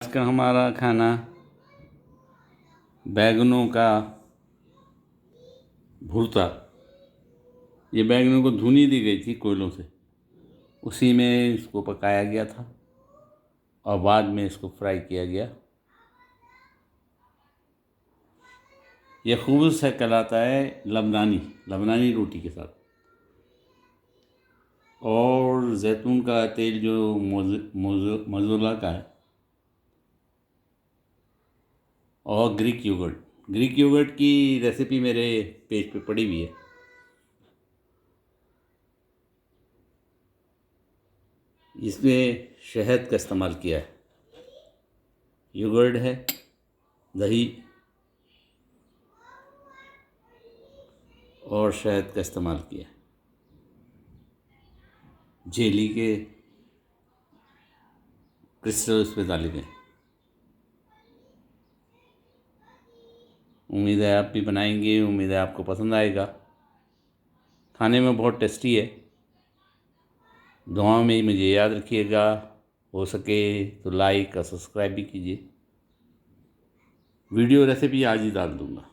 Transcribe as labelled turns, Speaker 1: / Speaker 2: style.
Speaker 1: आज का हमारा खाना बैंगनों का भुर्ता। ये बैंगनों को धुनी दी गई थी कोयलों से, उसी में इसको पकाया गया था और बाद में इसको फ्राई किया गया। ये खूब से कहलाता है लबनानी रोटी के साथ। और जैतून का तेल जो मोज़रेला का है, और ग्रीक योगर्ट की रेसिपी मेरे पेज पे पड़ी हुई है। इसमें शहद का इस्तेमाल किया है, योगर्ट है, दही और शहद का इस्तेमाल किया है। जेली के क्रिस्टल उस पर डाले गए। उम्मीद है आप भी बनाएंगे, उम्मीद है आपको पसंद आएगा। खाने में बहुत टेस्टी है। दुआ में मुझे याद रखिएगा, हो सके तो लाइक और सब्सक्राइब भी कीजिए। वीडियो रेसिपी आज ही डाल दूँगा।